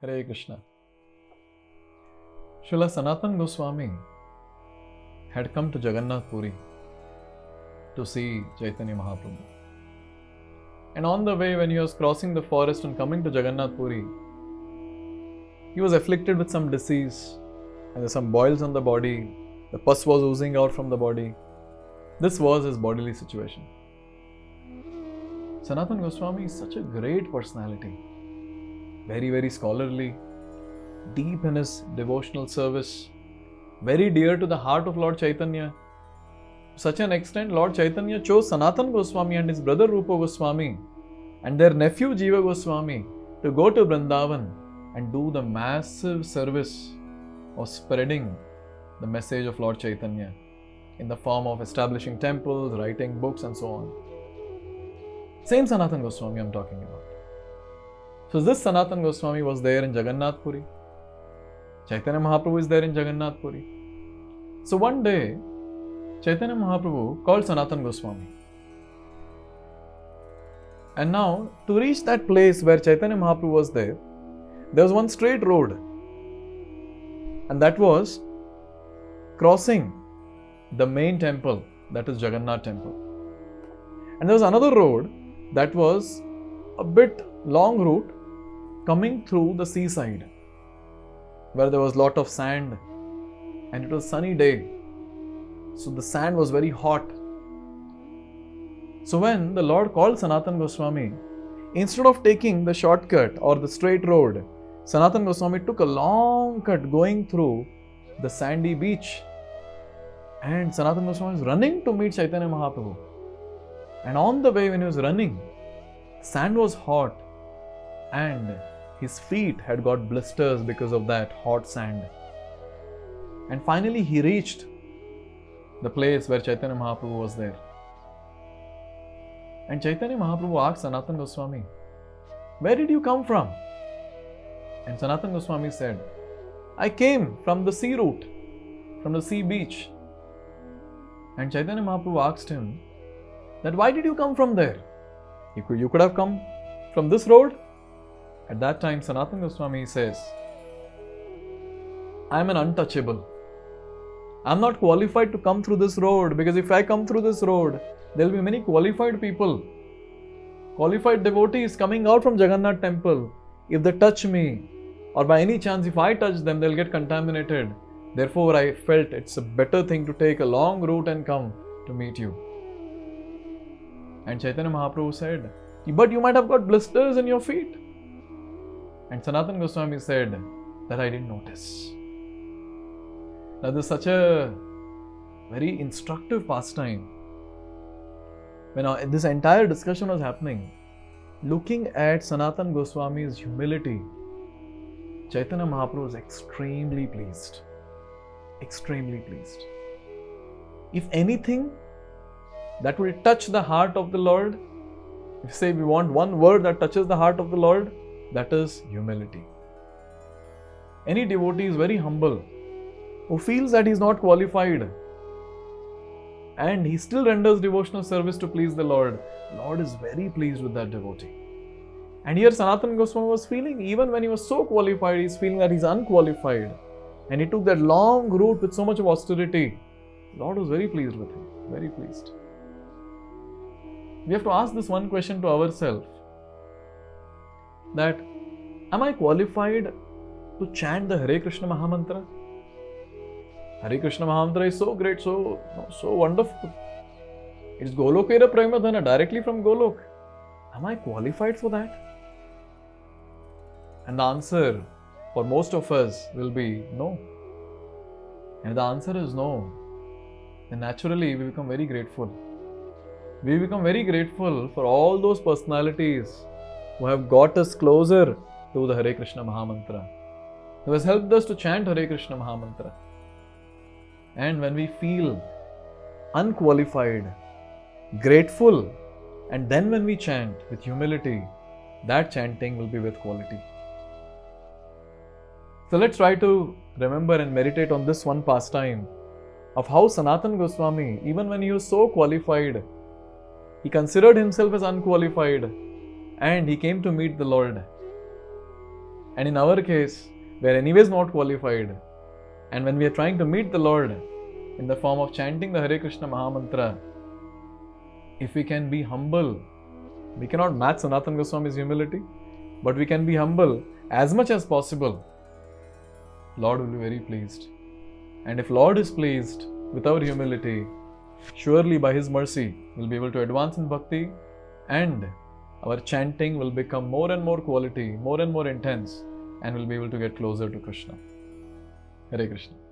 Hare Krishna. Srila Sanatana Goswami had come to Jagannath Puri to see Chaitanya Mahaprabhu. And on the way, when he was crossing the forest and coming to Jagannath Puri, he was afflicted with some disease, and there were some boils on the body. The pus was oozing out from the body. This was his bodily situation. Sanatana Goswami is such a great personality, very, very scholarly, deep in his devotional service, very dear to the heart of Lord Chaitanya. To such an extent, Lord Chaitanya chose Sanatana Goswami and his brother Rupa Goswami and their nephew Jiva Goswami to go to Vrindavan and do the massive service of spreading the message of Lord Chaitanya in the form of establishing temples, writing books and so on. Same Sanatana Goswami I am talking about. So this Sanatana Goswami was there in Jagannath Puri. Chaitanya Mahaprabhu is there in Jagannath Puri. So one day, Chaitanya Mahaprabhu called Sanatana Goswami. And now, to reach that place where Chaitanya Mahaprabhu was there was one straight road. And that was crossing the main temple, that is Jagannath temple. And there was another road that was a bit long route coming through the seaside, where there was lot of sand and it was sunny day. So the sand was very hot. So when the Lord called Sanatana Goswami, instead of taking the shortcut or the straight road, Sanatana Goswami took a long cut going through the sandy beach. And Sanatana Goswami was running to meet Chaitanya Mahaprabhu. And on the way when he was running, sand was hot and his feet had got blisters because of that hot sand. And finally he reached the place where Chaitanya Mahaprabhu was there. And Chaitanya Mahaprabhu asked Sanatana Goswami, "Where did you come from?" And Sanatana Goswami said, "I came from the sea route, from the sea beach." And Chaitanya Mahaprabhu asked him that why did you come from there? You could have come from this road. At that time, Sanatana Goswami says, "I am an untouchable. I am not qualified to come through this road, because if I come through this road, there will be many qualified people, qualified devotees coming out from Jagannath temple. If they touch me, or by any chance if I touch them, they will get contaminated. Therefore, I felt it's a better thing to take a long route and come to meet you." And Chaitanya Mahaprabhu said, "But you might have got blisters in your feet." And Sanatana Goswami said that I didn't notice. Now this is such a very instructive pastime. When this entire discussion was happening, looking at Sanatana Goswami's humility, Chaitanya Mahaprabhu was extremely pleased. Extremely pleased. If anything that will touch the heart of the Lord, if say we want one word that touches the heart of the Lord, that is humility. Any devotee is very humble, who feels that he is not qualified and he still renders devotional service to please the Lord. Lord is very pleased with that devotee. And here Sanatana Goswami was feeling, even when he was so qualified, he is feeling that he is unqualified. And he took that long route with so much of austerity. Lord was very pleased with him, very pleased. We have to ask this one question to ourselves, that am I qualified to chant the Hare Krishna Mahamantra? Hare Krishna Mahamantra is so great, so wonderful. It's Golokera Premadhana, directly from Golok. Am I qualified for that? And the answer for most of us will be no. And if the answer is no, then naturally we become very grateful. We become very grateful for all those personalities who have got us closer to the Hare Krishna Mahamantra, who has helped us to chant Hare Krishna Mahamantra. And when we feel unqualified, grateful, and then when we chant with humility, that chanting will be with quality. So let's try to remember and meditate on this one pastime of how Sanatana Goswami, even when he was so qualified, he considered himself as unqualified and he came to meet the Lord. And in our case, we are anyways not qualified. And when we are trying to meet the Lord in the form of chanting the Hare Krishna Mahamantra, if we can be humble, we cannot match Sanatana Goswami's humility, but we can be humble as much as possible. Lord will be very pleased. And if Lord is pleased with our humility, surely by His mercy, we'll be able to advance in bhakti, and our chanting will become more and more quality, more and more intense, and we'll be able to get closer to Krishna. Hare Krishna.